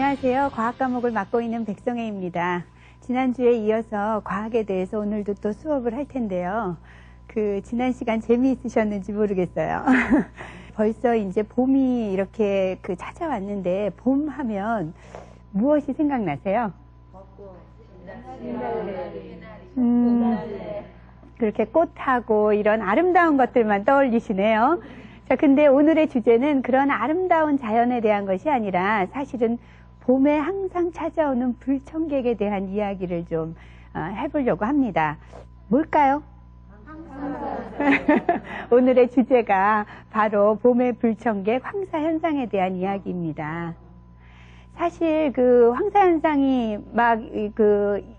안녕하세요. 과학 과목을 맡고 있는 백성혜입니다. 지난주에 이어서 과학에 대해서 오늘도 또 수업을 할 텐데요. 지난 시간 재미있으셨는지 모르겠어요. 벌써 이제 봄이 이렇게 찾아왔는데, 봄 하면 무엇이 생각나세요? 그렇게 꽃하고 이런 아름다운 것들만 떠올리시네요. 자, 근데 오늘의 주제는 그런 아름다운 자연에 대한 것이 아니라 사실은 봄에 항상 찾아오는 불청객에 대한 이야기를 좀 해보려고 합니다. 뭘까요? 오늘의 주제가 바로 봄의 불청객 황사현상에 대한 이야기입니다. 사실 황사현상이 막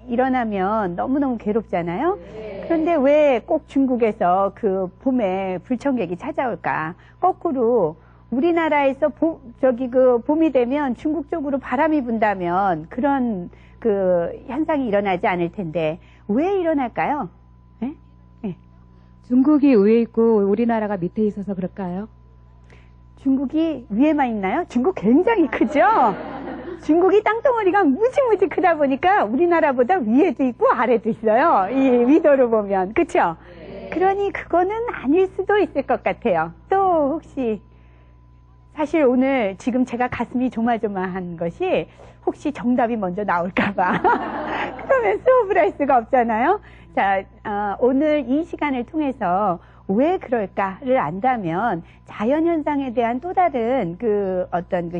일어나면 너무너무 괴롭잖아요. 그런데 왜 꼭 중국에서 봄에 불청객이 찾아올까? 거꾸로 우리나라에서 봄이 되면 중국 쪽으로 바람이 분다면 그런 현상이 일어나지 않을 텐데 왜 일어날까요? 네? 네. 중국이 위에 있고 우리나라가 밑에 있어서 그럴까요? 중국이 위에만 있나요? 중국 굉장히 크죠? 중국이 땅덩어리가 무지무지 크다 보니까 우리나라보다 위에도 있고 아래도 있어요. 이 위도로 보면. 그쵸? 그러니 그거는 아닐 수도 있을 것 같아요. 또 혹시 사실 오늘 지금 제가 가슴이 조마조마한 것이 혹시 정답이 먼저 나올까봐. 그러면 수업을 할 수가 없잖아요. 자, 오늘 이 시간을 통해서 왜 그럴까를 안다면 자연현상에 대한 또 다른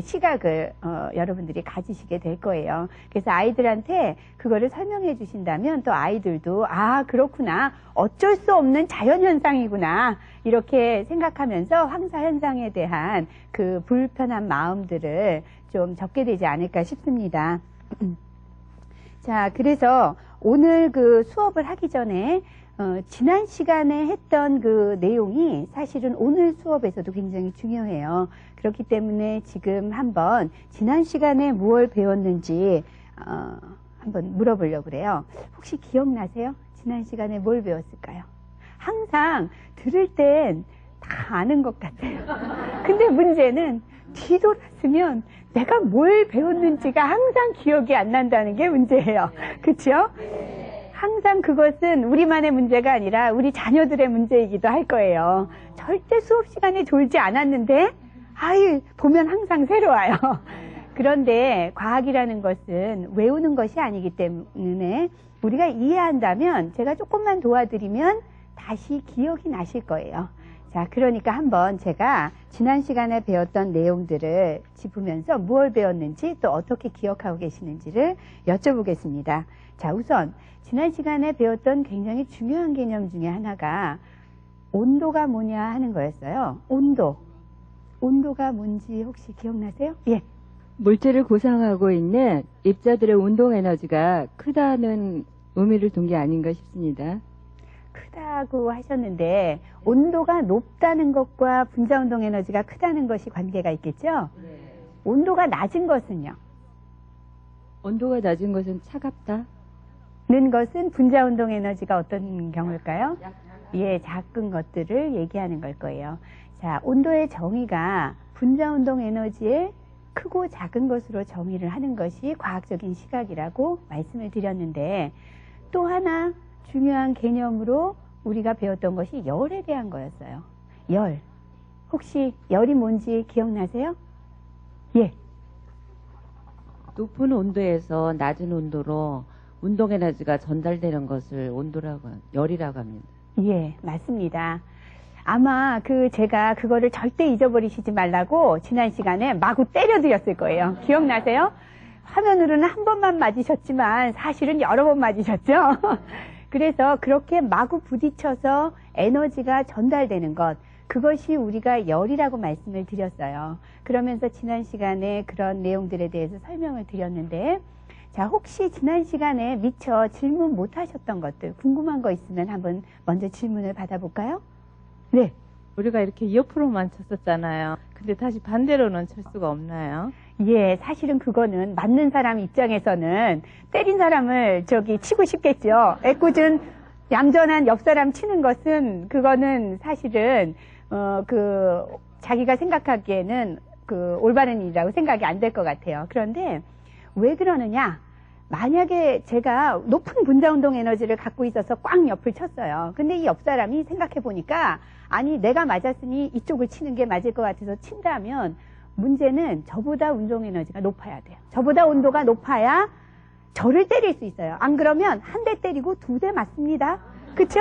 시각을 여러분들이 가지시게 될 거예요. 그래서 아이들한테 그거를 설명해 주신다면 또 아이들도 그렇구나, 어쩔 수 없는 자연현상이구나 이렇게 생각하면서 황사현상에 대한 불편한 마음들을 좀 적게 되지 않을까 싶습니다. 자, 그래서 오늘 수업을 하기 전에 지난 시간에 했던 내용이 사실은 오늘 수업에서도 굉장히 중요해요. 그렇기 때문에 지금 한번 지난 시간에 무엇을 배웠는지 한번 물어보려고 그래요. 혹시 기억나세요? 지난 시간에 뭘 배웠을까요? 항상 들을 땐 다 아는 것 같아요. 근데 문제는 뒤돌았으면 내가 뭘 배웠는지가 항상 기억이 안 난다는 게 문제예요. 그렇죠? 항상 그것은 우리만의 문제가 아니라 우리 자녀들의 문제이기도 할 거예요. 절대 수업 시간에 졸지 않았는데 보면 항상 새로워요. 그런데 과학이라는 것은 외우는 것이 아니기 때문에 우리가 이해한다면 제가 조금만 도와드리면 다시 기억이 나실 거예요. 자, 그러니까 한번 제가 지난 시간에 배웠던 내용들을 짚으면서 무엇을 배웠는지 또 어떻게 기억하고 계시는지를 여쭤보겠습니다. 자, 우선 지난 시간에 배웠던 굉장히 중요한 개념 중에 하나가 온도가 뭐냐 하는 거였어요. 온도가 뭔지 혹시 기억나세요? 예. 물질을 구성하고 있는 입자들의 운동 에너지가 크다는 의미를 둔 게 아닌가 싶습니다. 크다고 하셨는데 온도가 높다는 것과 분자운동 에너지가 크다는 것이 관계가 있겠죠? 네. 온도가 낮은 것은요? 온도가 낮은 것은 차갑다? 는 것은 분자운동 에너지가 어떤 경우일까요? 예, 작은 것들을 얘기하는 걸 거예요. 자, 온도의 정의가 분자운동 에너지의 크고 작은 것으로 정의를 하는 것이 과학적인 시각이라고 말씀을 드렸는데, 또 하나 중요한 개념으로 우리가 배웠던 것이 열에 대한 거였어요. 열. 혹시 열이 뭔지 기억나세요? 예. 높은 온도에서 낮은 온도로 운동 에너지가 전달되는 것을 열이라고 합니다. 예, 맞습니다. 아마 제가 그거를 절대 잊어버리시지 말라고 지난 시간에 마구 때려드렸을 거예요. 기억나세요? 화면으로는 한 번만 맞으셨지만 사실은 여러 번 맞으셨죠? 그래서 그렇게 마구 부딪혀서 에너지가 전달되는 것, 그것이 우리가 열이라고 말씀을 드렸어요. 그러면서 지난 시간에 그런 내용들에 대해서 설명을 드렸는데, 자, 혹시 지난 시간에 미처 질문 못 하셨던 것들, 궁금한 거 있으면 한번 먼저 질문을 받아볼까요? 네. 우리가 이렇게 옆으로만 쳤었잖아요. 근데 다시 반대로는 칠 수가 없나요? 예, 사실은 그거는 맞는 사람 입장에서는 때린 사람을 치고 싶겠죠. 애꿎은 얌전한 옆 사람 치는 것은 그거는 사실은 자기가 생각하기에는 올바른 일이라고 생각이 안 될 것 같아요. 그런데 왜 그러느냐? 만약에 제가 높은 분자운동 에너지를 갖고 있어서 꽝 옆을 쳤어요. 근데 이 옆 사람이 생각해 보니까 아니 내가 맞았으니 이쪽을 치는 게 맞을 것 같아서 친다면 문제는 저보다 운동 에너지가 높아야 돼요. 저보다 온도가 높아야 저를 때릴 수 있어요. 안 그러면 한 대 때리고 2대 맞습니다. 그쵸?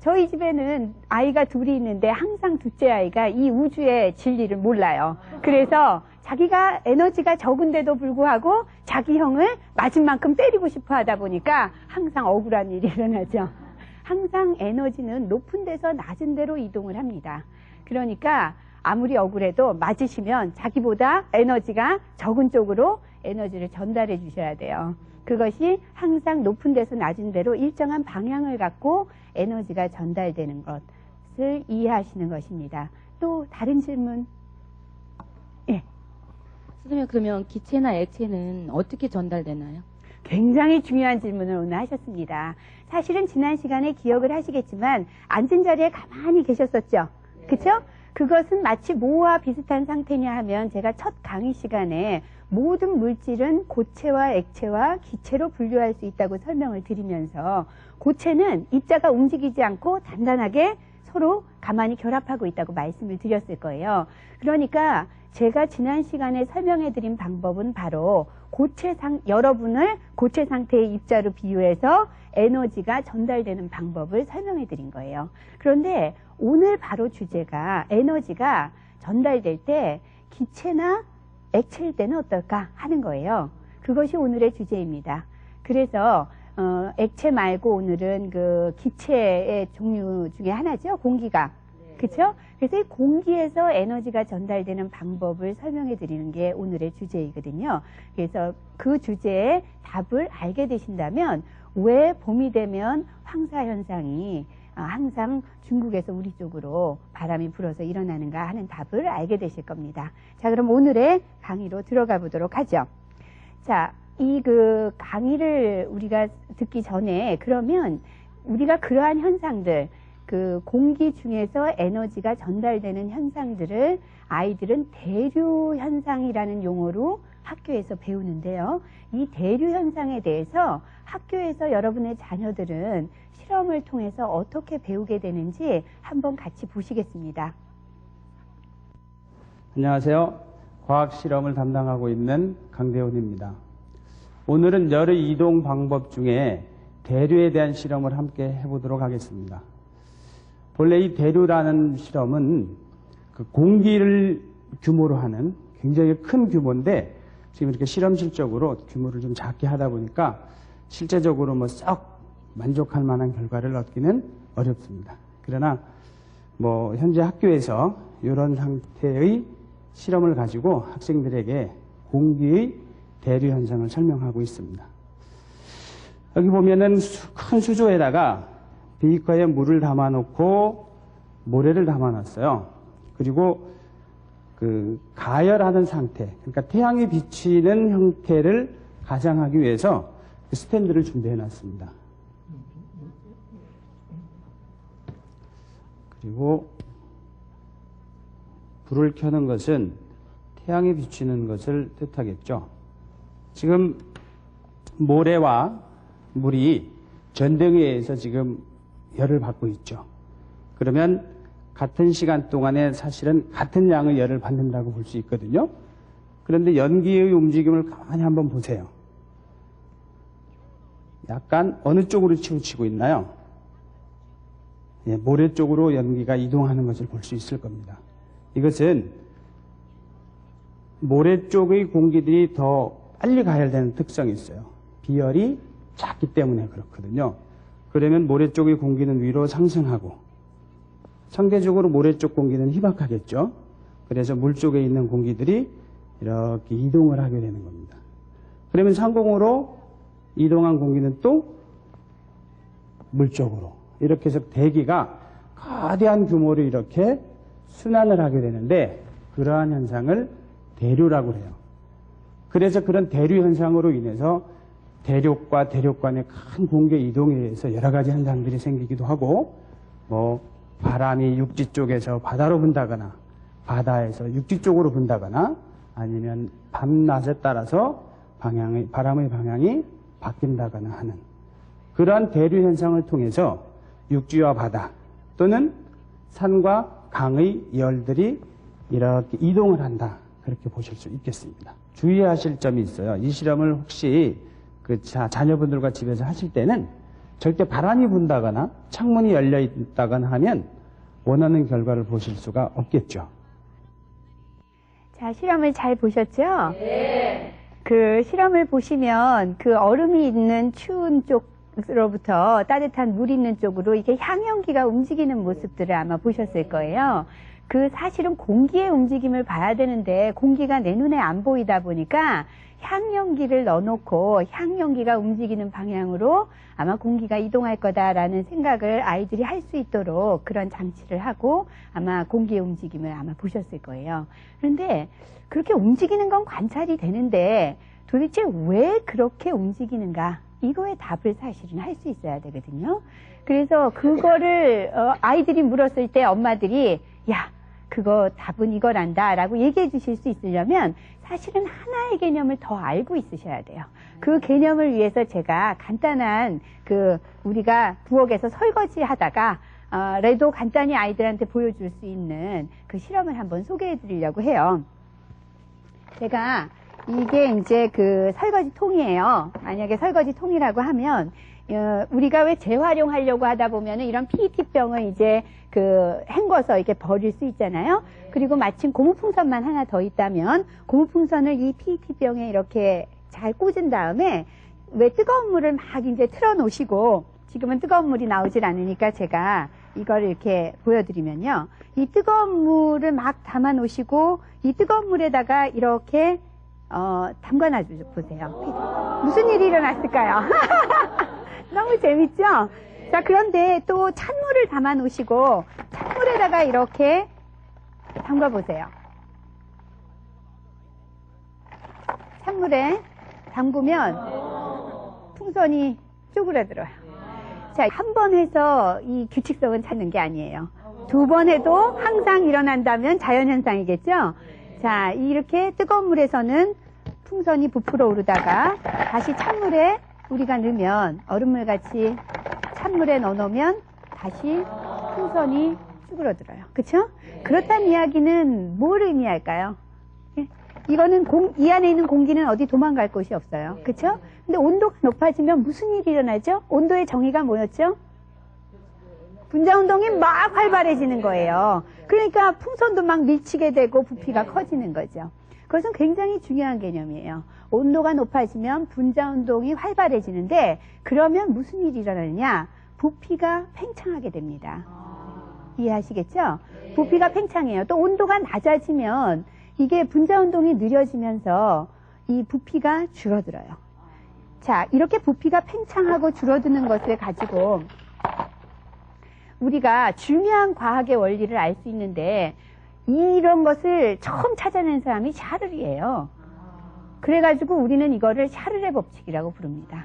저희 집에는 아이가 둘이 있는데 항상 둘째 아이가 이 우주의 진리를 몰라요. 그래서 자기가 에너지가 적은데도 불구하고 자기 형을 맞은 만큼 때리고 싶어 하다 보니까 항상 억울한 일이 일어나죠. 항상 에너지는 높은 데서 낮은 데로 이동을 합니다. 그러니까 아무리 억울해도 맞으시면 자기보다 에너지가 적은 쪽으로 에너지를 전달해 주셔야 돼요. 그것이 항상 높은 데서 낮은 데로 일정한 방향을 갖고 에너지가 전달되는 것을 이해하시는 것입니다. 또 다른 질문? 예. 선생님, 그러면 기체나 액체는 어떻게 전달되나요? 굉장히 중요한 질문을 오늘 하셨습니다. 사실은 지난 시간에 기억을 하시겠지만 앉은 자리에 가만히 계셨었죠. 그렇죠? 그것은 마치 뭐와 비슷한 상태냐 하면 제가 첫 강의 시간에 모든 물질은 고체와 액체와 기체로 분류할 수 있다고 설명을 드리면서 고체는 입자가 움직이지 않고 단단하게 서로 가만히 결합하고 있다고 말씀을 드렸을 거예요. 그러니까 제가 지난 시간에 설명해 드린 방법은 바로 여러분을 고체 상태의 입자로 비유해서 에너지가 전달되는 방법을 설명해 드린 거예요. 그런데 오늘 바로 주제가 에너지가 전달될 때 기체나 액체일 때는 어떨까 하는 거예요. 그것이 오늘의 주제입니다. 그래서 액체 말고 오늘은 그 기체의 종류 중에 하나죠. 공기가. 그렇죠? 그래서 이 공기에서 에너지가 전달되는 방법을 설명해 드리는 게 오늘의 주제이거든요. 그래서 그 주제의 답을 알게 되신다면 왜 봄이 되면 황사 현상이 항상 중국에서 우리 쪽으로 바람이 불어서 일어나는가 하는 답을 알게 되실 겁니다. 자, 그럼 오늘의 강의로 들어가 보도록 하죠. 자, 이 그 강의를 우리가 듣기 전에 그러면 우리가 그러한 현상들, 그 공기 중에서 에너지가 전달되는 현상들을 아이들은 대류 현상이라는 용어로 학교에서 배우는데요. 이 대류 현상에 대해서 학교에서 여러분의 자녀들은 실험을 통해서 어떻게 배우게 되는지 한번 같이 보시겠습니다. 안녕하세요. 과학 실험을 담당하고 있는 강대훈입니다. 오늘은 열의 이동 방법 중에 대류에 대한 실험을 함께 해보도록 하겠습니다. 본래 이 대류라는 실험은 그 공기를 규모로 하는 굉장히 큰 규모인데 지금 이렇게 실험실적으로 규모를 좀 작게 하다 보니까 실제적으로 뭐 썩 만족할 만한 결과를 얻기는 어렵습니다. 그러나 뭐 현재 학교에서 이런 상태의 실험을 가지고 학생들에게 공기의 대류 현상을 설명하고 있습니다. 여기 보면은 큰 수조에다가 비커에 물을 담아놓고 모래를 담아놨어요. 그리고 그 가열하는 상태, 그러니까 태양이 비치는 형태를 가장하기 위해서 그 스탠드를 준비해놨습니다. 그리고 불을 켜는 것은 태양이 비치는 것을 뜻하겠죠. 지금 모래와 물이 전등에 의해서 지금 열을 받고 있죠. 그러면 같은 시간 동안에 사실은 같은 양의 열을 받는다고 볼 수 있거든요. 그런데 연기의 움직임을 가만히 한번 보세요. 약간 어느 쪽으로 치우치고 있나요? 예, 모래 쪽으로 연기가 이동하는 것을 볼 수 있을 겁니다. 이것은 모래 쪽의 공기들이 더 빨리 가열되는 특성이 있어요. 비열이 작기 때문에 그렇거든요. 그러면 모래 쪽의 공기는 위로 상승하고 상대적으로 모래 쪽 공기는 희박하겠죠. 그래서 물 쪽에 있는 공기들이 이렇게 이동을 하게 되는 겁니다. 그러면 상공으로 이동한 공기는 또 물 쪽으로 이렇게 해서 대기가 거대한 규모로 이렇게 순환을 하게 되는데 그러한 현상을 대류라고 해요. 그래서 그런 대류 현상으로 인해서 대륙과 대륙 간의 큰 공기 이동에 의해서 여러 가지 현상들이 생기기도 하고 뭐 바람이 육지 쪽에서 바다로 분다거나 바다에서 육지 쪽으로 분다거나 아니면 밤낮에 따라서 바람의 방향이 바뀐다거나 하는 그러한 대류 현상을 통해서 육지와 바다 또는 산과 강의 열들이 이렇게 이동을 한다. 그렇게 보실 수 있겠습니다. 주의하실 점이 있어요. 이 실험을 혹시 자녀분들과 집에서 하실 때는 절대 바람이 분다거나 창문이 열려 있다거나 하면 원하는 결과를 보실 수가 없겠죠. 자, 실험을 잘 보셨죠? 네. 그 실험을 보시면 그 얼음이 있는 추운 쪽으로부터 따뜻한 물 있는 쪽으로 이렇게 향연기가 움직이는 모습들을 아마 보셨을 거예요. 그 사실은 공기의 움직임을 봐야 되는데 공기가 내 눈에 안 보이다 보니까 향연기를 넣어놓고 향연기가 움직이는 방향으로 아마 공기가 이동할 거다라는 생각을 아이들이 할 수 있도록 그런 장치를 하고 아마 공기의 움직임을 아마 보셨을 거예요. 그런데 그렇게 움직이는 건 관찰이 되는데 도대체 왜 그렇게 움직이는가? 이거의 답을 사실은 할 수 있어야 되거든요. 그래서 그거를 아이들이 물었을 때 엄마들이 야, 그거 답은 이거란다 라고 얘기해 주실 수 있으려면 사실은 하나의 개념을 더 알고 있으셔야 돼요. 그 개념을 위해서 제가 간단한 우리가 부엌에서 설거지 하다가 라도 간단히 아이들한테 보여줄 수 있는 그 실험을 한번 소개해 드리려고 해요. 제가 이게 이제 그 설거지 통이에요. 만약에 설거지 통이라고 하면 우리가 왜 재활용하려고 하다 보면은 이런 PET병을 이제 헹궈서 이렇게 버릴 수 있잖아요. 그리고 마침 고무풍선만 하나 더 있다면 고무풍선을 이 PET병에 이렇게 잘 꽂은 다음에 왜 뜨거운 물을 막 이제 틀어 놓으시고 지금은 뜨거운 물이 나오질 않으니까 제가 이걸 이렇게 보여드리면요. 이 뜨거운 물을 막 담아 놓으시고 이 뜨거운 물에다가 이렇게 담가놔 보세요. 무슨 일이 일어났을까요? 너무 재밌죠? 자, 그런데 또 찬물을 담아 놓으시고 찬물에다가 이렇게 담가 보세요. 찬물에 담그면 풍선이 쪼그라들어요. 자, 한 번 해서 이 규칙성은 찾는 게 아니에요. 두 번 해도 항상 일어난다면 자연현상이겠죠? 자, 이렇게 뜨거운 물에서는 풍선이 부풀어 오르다가 다시 찬물에 우리가 넣으면 얼음물 같이 찬물에 넣어놓으면 다시 풍선이 쭈그러들어요. 그렇죠? 그렇다는 이야기는 뭘 의미할까요? 이거는 이 안에 있는 공기는 어디 도망갈 곳이 없어요. 그렇죠? 근데 온도가 높아지면 무슨 일이 일어나죠? 온도의 정의가 뭐였죠? 분자운동이 막 활발해지는 거예요. 그러니까 풍선도 막 밀치게 되고 부피가 커지는 거죠. 그것은 굉장히 중요한 개념이에요. 온도가 높아지면 분자운동이 활발해지는데 그러면 무슨 일이 일어나느냐? 부피가 팽창하게 됩니다. 이해하시겠죠? 부피가 팽창해요. 또 온도가 낮아지면 이게 분자운동이 느려지면서 이 부피가 줄어들어요. 자, 이렇게 부피가 팽창하고 줄어드는 것을 가지고 우리가 중요한 과학의 원리를 알 수 있는데 이런 것을 처음 찾아낸 사람이 샤를이에요. 그래가지고 우리는 이거를 샤를의 법칙이라고 부릅니다.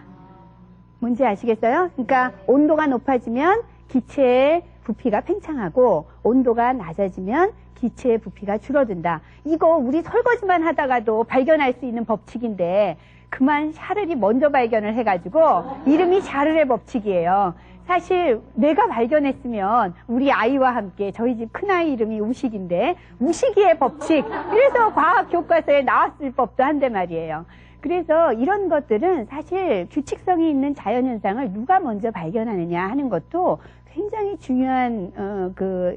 뭔지 아시겠어요? 그러니까 온도가 높아지면 기체의 부피가 팽창하고 온도가 낮아지면 기체의 부피가 줄어든다. 이거 우리 설거지만 하다가도 발견할 수 있는 법칙인데 그만 샤를이 먼저 발견을 해가지고 이름이 샤를의 법칙이에요. 사실 내가 발견했으면 우리 아이와 함께 저희 집 큰아이 이름이 우식인데 우식이의 법칙 그래서 과학 교과서에 나왔을 법도 한데 말이에요. 그래서 이런 것들은 사실 규칙성이 있는 자연현상을 누가 먼저 발견하느냐 하는 것도 굉장히 중요한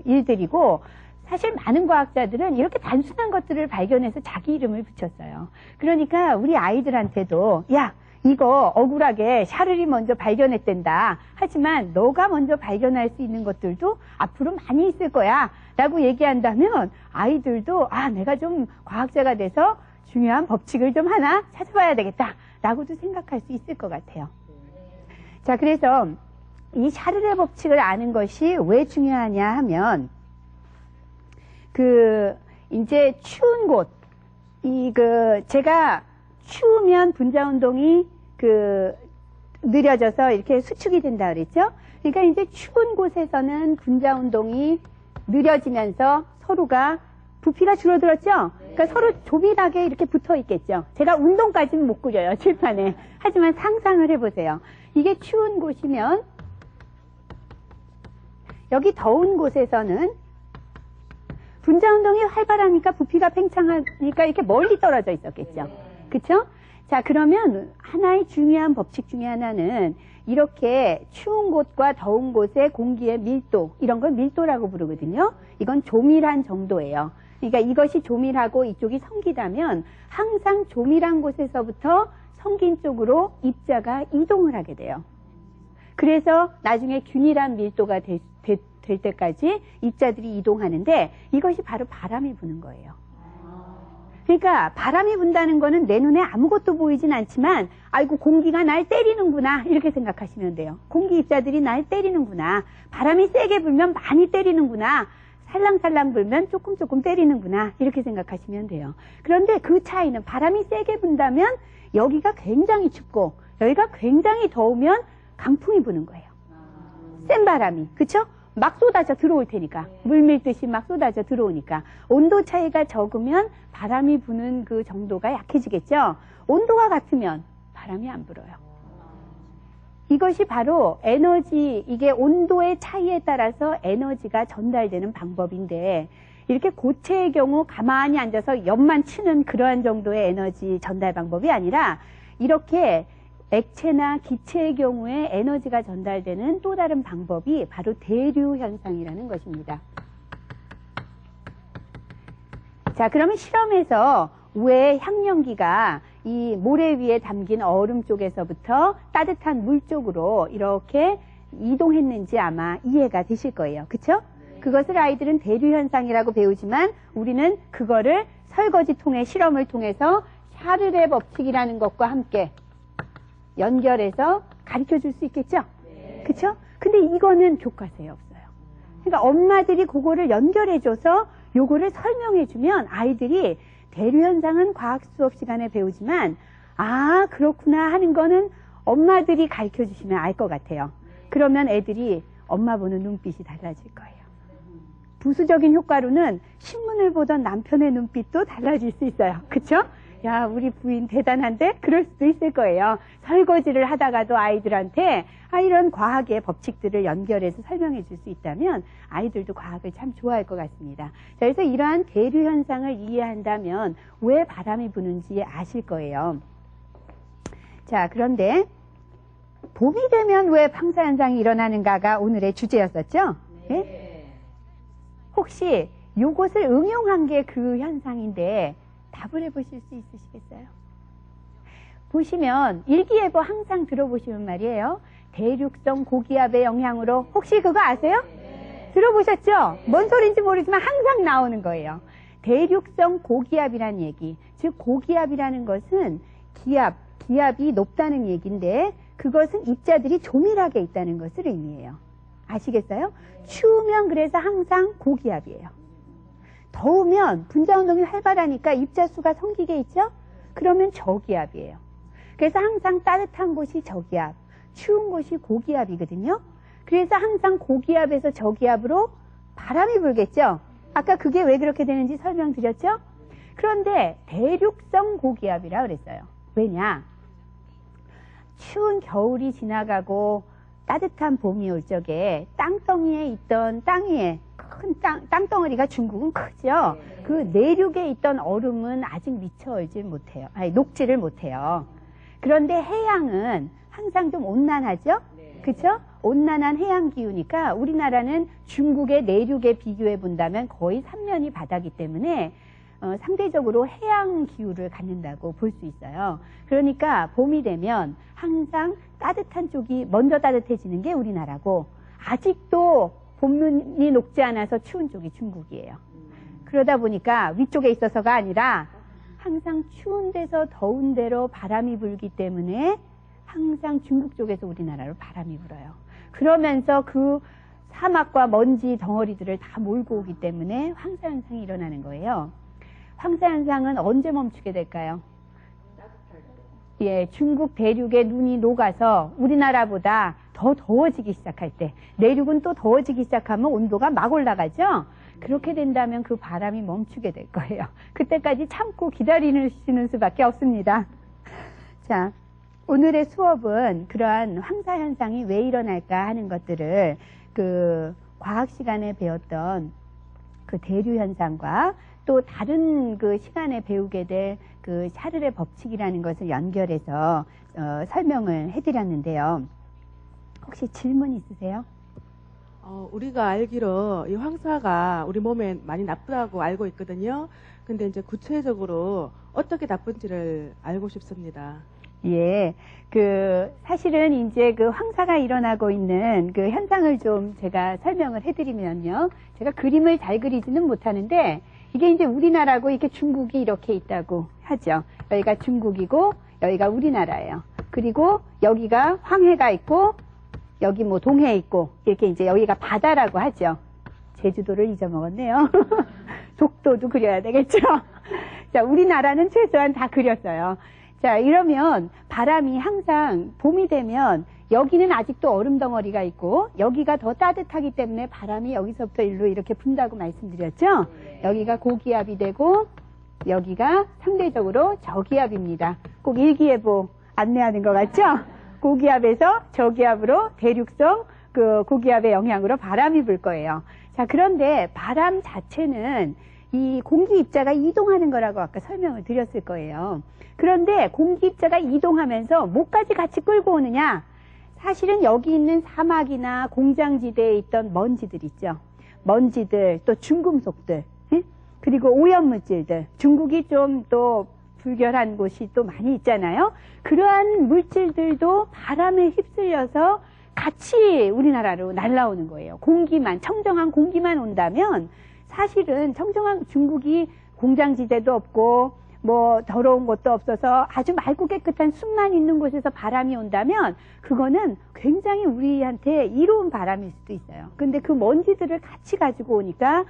일들이고 사실 많은 과학자들은 이렇게 단순한 것들을 발견해서 자기 이름을 붙였어요. 그러니까 우리 아이들한테도 야 이거 억울하게 샤를이 먼저 발견했댄다. 하지만 너가 먼저 발견할 수 있는 것들도 앞으로 많이 있을 거야 라고 얘기한다면 아이들도 아 내가 좀 과학자가 돼서 중요한 법칙을 좀 하나 찾아봐야 되겠다 라고도 생각할 수 있을 것 같아요. 자, 그래서 이 샤를의 법칙을 아는 것이 왜 중요하냐 하면 이제 추운 곳 제가 추우면 분자운동이 느려져서 이렇게 수축이 된다 그랬죠? 그러니까 이제 추운 곳에서는 분자운동이 느려지면서 서로가 부피가 줄어들었죠? 그러니까 서로 조밀하게 이렇게 붙어 있겠죠. 제가 운동까지는 못 그려요, 칠판에. 하지만 상상을 해보세요. 이게 추운 곳이면 여기 더운 곳에서는 분자운동이 활발하니까 부피가 팽창하니까 이렇게 멀리 떨어져 있었겠죠. 그쵸? 자, 그러면 하나의 중요한 법칙 중에 하나는 이렇게 추운 곳과 더운 곳의 공기의 밀도, 이런 걸 밀도라고 부르거든요. 이건 조밀한 정도예요. 그러니까 이것이 조밀하고 이쪽이 성기다면 항상 조밀한 곳에서부터 성긴 쪽으로 입자가 이동을 하게 돼요. 그래서 나중에 균일한 밀도가 될 때까지 입자들이 이동하는데 이것이 바로 바람이 부는 거예요. 그러니까 바람이 분다는 거는 내 눈에 아무것도 보이진 않지만 아이고 공기가 날 때리는구나 이렇게 생각하시면 돼요. 공기 입자들이 날 때리는구나. 바람이 세게 불면 많이 때리는구나. 살랑살랑 불면 조금 때리는구나 이렇게 생각하시면 돼요. 그런데 그 차이는 바람이 세게 분다면 여기가 굉장히 춥고 여기가 굉장히 더우면 강풍이 부는 거예요. 센 바람이. 그쵸? 막 쏟아져 들어올 테니까. 물 밀듯이 막 쏟아져 들어오니까. 온도 차이가 적으면 바람이 부는 그 정도가 약해지겠죠? 온도가 같으면 바람이 안 불어요. 이것이 바로 에너지, 이게 온도의 차이에 따라서 에너지가 전달되는 방법인데 이렇게 고체의 경우 가만히 앉아서 옆만 치는 그러한 정도의 에너지 전달 방법이 아니라 이렇게 액체나 기체의 경우에 에너지가 전달되는 또 다른 방법이 바로 대류 현상이라는 것입니다. 자, 그러면 실험에서 왜 향연기가 이 모래 위에 담긴 얼음 쪽에서부터 따뜻한 물 쪽으로 이렇게 이동했는지 아마 이해가 되실 거예요. 그쵸? 그것을 아이들은 대류 현상이라고 배우지만 우리는 그거를 설거지통의 실험을 통해서 샤를의 법칙이라는 것과 함께 연결해서 가르쳐 줄 수 있겠죠? 그쵸? 근데 이거는 교과서에 없어요. 그러니까 엄마들이 그거를 연결해줘서 요거를 설명해주면 아이들이 대류현상은 과학 수업 시간에 배우지만 아 그렇구나 하는 거는 엄마들이 가르쳐 주시면 알 것 같아요. 그러면 애들이 엄마 보는 눈빛이 달라질 거예요. 부수적인 효과로는 신문을 보던 남편의 눈빛도 달라질 수 있어요. 그쵸? 야, 우리 부인 대단한데? 그럴 수도 있을 거예요. 설거지를 하다가도 아이들한테 이런 과학의 법칙들을 연결해서 설명해 줄 수 있다면 아이들도 과학을 참 좋아할 것 같습니다. 자, 그래서 이러한 대류 현상을 이해한다면 왜 바람이 부는지 아실 거예요. 자, 그런데 봄이 되면 왜 황사 현상이 일어나는가가 오늘의 주제였었죠? 네? 혹시 이것을 응용한 게 그 현상인데 답을 해보실 수 있으시겠어요? 보시면 일기예보 항상 들어보시면 말이에요. 대륙성 고기압의 영향으로 혹시 그거 아세요? 들어보셨죠? 뭔 소리인지 모르지만 항상 나오는 거예요. 대륙성 고기압이라는 얘기. 즉 고기압이라는 것은 기압이 높다는 얘기인데 그것은 입자들이 조밀하게 있다는 것을 의미해요. 아시겠어요? 추우면 그래서 항상 고기압이에요. 더우면 분자운동이 활발하니까 입자수가 성기게 있죠? 그러면 저기압이에요. 그래서 항상 따뜻한 곳이 저기압, 추운 곳이 고기압이거든요. 그래서 항상 고기압에서 저기압으로 바람이 불겠죠? 아까 그게 왜 그렇게 되는지 설명드렸죠? 그런데 대륙성 고기압이라 그랬어요. 왜냐? 추운 겨울이 지나가고 따뜻한 봄이 올 적에 땅덩이에 있던 땅 위에 큰 땅덩어리가 중국은 크죠. 그 내륙에 있던 얼음은 아직 미처 얼질 못해요. 녹지를 못해요. 그런데 해양은 항상 좀 온난하죠? 그렇죠? 온난한 해양 기후니까 우리나라는 중국의 내륙에 비교해 본다면 거의 삼면이 바다기 때문에 상대적으로 해양 기후를 갖는다고 볼 수 있어요. 그러니까 봄이 되면 항상 따뜻한 쪽이 먼저 따뜻해지는 게 우리나라고 아직도 봄눈이 녹지 않아서 추운 쪽이 중국이에요. 그러다 보니까 위쪽에 있어서가 아니라 항상 추운 데서 더운 데로 바람이 불기 때문에 항상 중국 쪽에서 우리나라로 바람이 불어요. 그러면서 그 사막과 먼지 덩어리들을 다 몰고 오기 때문에 황사현상이 일어나는 거예요. 황사현상은 언제 멈추게 될까요? 예, 중국 대륙에 눈이 녹아서 우리나라보다 더 더워지기 시작할 때, 내륙은 또 더워지기 시작하면 온도가 막 올라가죠? 그렇게 된다면 그 바람이 멈추게 될 거예요. 그때까지 참고 기다리시는 수밖에 없습니다. 자, 오늘의 수업은 그러한 황사 현상이 왜 일어날까 하는 것들을 그 과학 시간에 배웠던 그 대류 현상과 또 다른 그 시간에 배우게 될 그 샤를의 법칙이라는 것을 연결해서 설명을 해드렸는데요. 혹시 질문 있으세요? 우리가 알기로 이 황사가 우리 몸에 많이 나쁘다고 알고 있거든요. 근데 이제 구체적으로 어떻게 나쁜지를 알고 싶습니다. 예, 사실은 이제 그 황사가 일어나고 있는 그 현상을 좀 제가 설명을 해드리면요. 제가 그림을 잘 그리지는 못하는데, 이게 이제 우리나라고 이렇게 중국이 이렇게 있다고 하죠. 여기가 중국이고, 여기가 우리나라예요. 그리고 여기가 황해가 있고, 여기 뭐 동해 있고, 이렇게 이제 여기가 바다라고 하죠. 제주도를 잊어먹었네요. 독도도 그려야 되겠죠. 자, 우리나라는 최소한 다 그렸어요. 자, 이러면 바람이 항상 봄이 되면 여기는 아직도 얼음 덩어리가 있고 여기가 더 따뜻하기 때문에 바람이 여기서부터 일로 이렇게 분다고 말씀드렸죠. 여기가 고기압이 되고 여기가 상대적으로 저기압입니다. 꼭 일기예보 안내하는 것 같죠? 고기압에서 저기압으로 대륙성 그 고기압의 영향으로 바람이 불 거예요. 자, 그런데 바람 자체는 이 공기 입자가 이동하는 거라고 아까 설명을 드렸을 거예요. 그런데 공기 입자가 이동하면서 뭐까지 같이 끌고 오느냐? 사실은 여기 있는 사막이나 공장지대에 있던 먼지들 있죠. 먼지들, 또 중금속들, 그리고 오염물질들. 중국이 좀 또 불결한 곳이 또 많이 있잖아요. 그러한 물질들도 바람에 휩쓸려서 같이 우리나라로 날아오는 거예요. 공기만, 청정한 공기만 온다면 사실은 청정한 중국이 공장지대도 없고 뭐 더러운 곳도 없어서 아주 맑고 깨끗한 숲만 있는 곳에서 바람이 온다면 그거는 굉장히 우리한테 이로운 바람일 수도 있어요. 근데 그 먼지들을 같이 가지고 오니까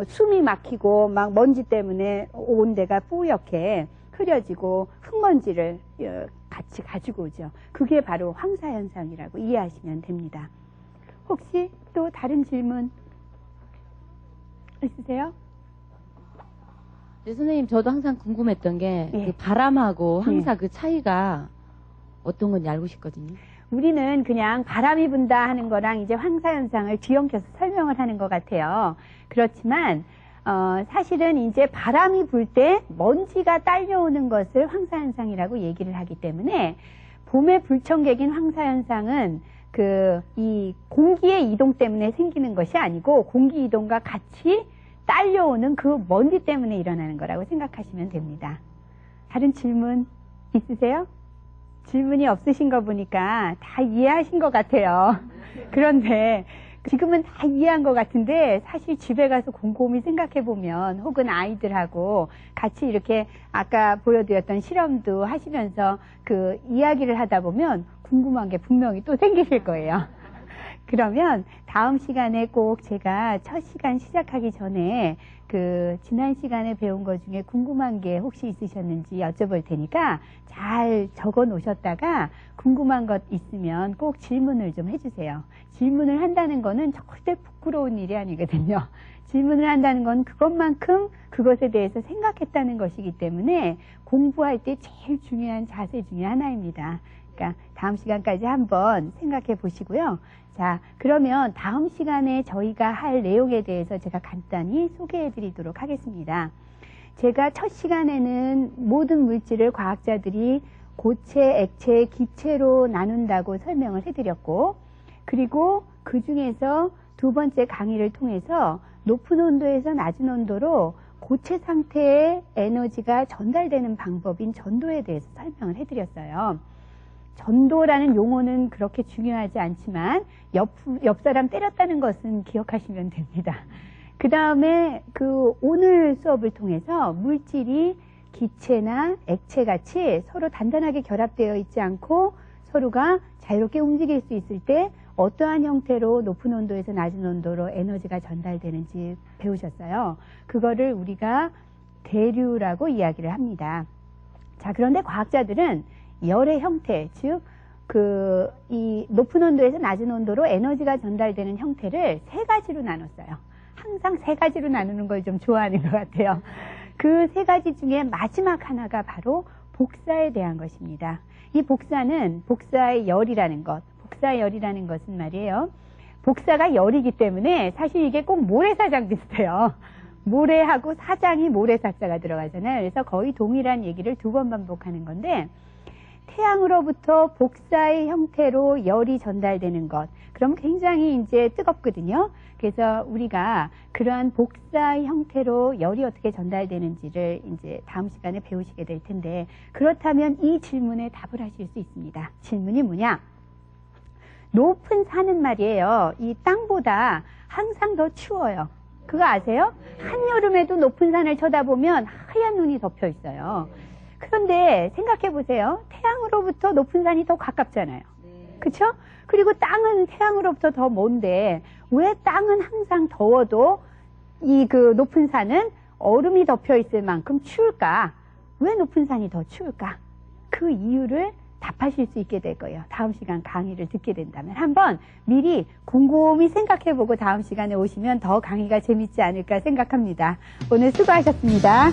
숨이 막히고 막 먼지 때문에 온 데가 뿌옇게 흐려지고 흙먼지를 같이 가지고 오죠. 그게 바로 황사현상이라고 이해하시면 됩니다. 혹시 또 다른 질문 있으세요? 네, 선생님, 저도 항상 궁금했던 게 예. 그 바람하고 황사 그 차이가 어떤 건지 알고 싶거든요. 우리는 그냥 바람이 분다 하는 거랑 이제 황사현상을 뒤엉켜서 설명을 하는 것 같아요. 그렇지만 사실은 이제 바람이 불 때 먼지가 딸려오는 것을 황사현상이라고 얘기를 하기 때문에 봄의 불청객인 황사현상은 이 공기의 이동 때문에 생기는 것이 아니고 공기 이동과 같이 딸려오는 그 먼지 때문에 일어나는 거라고 생각하시면 됩니다. 다른 질문 있으세요? 질문이 없으신 거 보니까 다 이해하신 것 같아요. 그런데 지금은 다 이해한 것 같은데 사실 집에 가서 곰곰이 생각해 보면 혹은 아이들하고 같이 이렇게 아까 보여드렸던 실험도 하시면서 그 이야기를 하다 보면 궁금한 게 분명히 또 생기실 거예요. 그러면 다음 시간에 꼭 제가 첫 시간 시작하기 전에 지난 시간에 배운 것 중에 궁금한 게 혹시 있으셨는지 여쭤볼 테니까 잘 적어 놓으셨다가 궁금한 것 있으면 꼭 질문을 좀 해주세요. 질문을 한다는 거는 절대 부끄러운 일이 아니거든요. 질문을 한다는 건 그것만큼 그것에 대해서 생각했다는 것이기 때문에 공부할 때 제일 중요한 자세 중에 하나입니다. 그러니까 다음 시간까지 한번 생각해 보시고요. 자, 그러면 다음 시간에 저희가 할 내용에 대해서 제가 간단히 소개해 드리도록 하겠습니다. 제가 첫 시간에는 모든 물질을 과학자들이 고체, 액체, 기체로 나눈다고 설명을 해드렸고, 그리고 그 중에서 두 번째 강의를 통해서 높은 온도에서 낮은 온도로 고체 상태의 에너지가 전달되는 방법인 전도에 대해서 설명을 해드렸어요. 전도라는 용어는 그렇게 중요하지 않지만 옆 사람 때렸다는 것은 기억하시면 됩니다. 그 다음에 오늘 수업을 통해서 물질이 기체나 액체같이 서로 단단하게 결합되어 있지 않고 서로가 자유롭게 움직일 수 있을 때 어떠한 형태로 높은 온도에서 낮은 온도로 에너지가 전달되는지 배우셨어요. 그거를 우리가 대류라고 이야기를 합니다. 자, 그런데 과학자들은 열의 형태, 즉, 이 높은 온도에서 낮은 온도로 에너지가 전달되는 형태를 세 가지로 나눴어요. 항상 세 가지로 나누는 걸 좀 좋아하는 것 같아요. 그 세 가지 중에 마지막 하나가 바로 복사에 대한 것입니다. 이 복사는 복사의 열이라는 것, 복사의 열이라는 것은 말이에요. 복사가 열이기 때문에 사실 이게 꼭 모래사장 비슷해요. 모래하고 사장이 모래사자가 들어가잖아요. 그래서 거의 동일한 얘기를 두 번 반복하는 건데, 태양으로부터 복사의 형태로 열이 전달되는 것. 그럼 굉장히 이제 뜨겁거든요. 그래서 우리가 그러한 복사의 형태로 열이 어떻게 전달되는지를 이제 다음 시간에 배우시게 될 텐데, 그렇다면 이 질문에 답을 하실 수 있습니다. 질문이 뭐냐? 높은 산은 말이에요. 이 땅보다 항상 더 추워요. 그거 아세요? 한여름에도 높은 산을 쳐다보면 하얀 눈이 덮여 있어요. 그런데 생각해 보세요. 태양으로부터 높은 산이 더 가깝잖아요. 그렇죠? 그리고 땅은 태양으로부터 더 먼데 왜 땅은 항상 더워도 이 그 높은 산은 얼음이 덮여 있을 만큼 추울까? 왜 높은 산이 더 추울까? 그 이유를 답하실 수 있게 될 거예요. 다음 시간 강의를 듣게 된다면 한번 미리 곰곰이 생각해보고 다음 시간에 오시면 더 강의가 재밌지 않을까 생각합니다. 오늘 수고하셨습니다.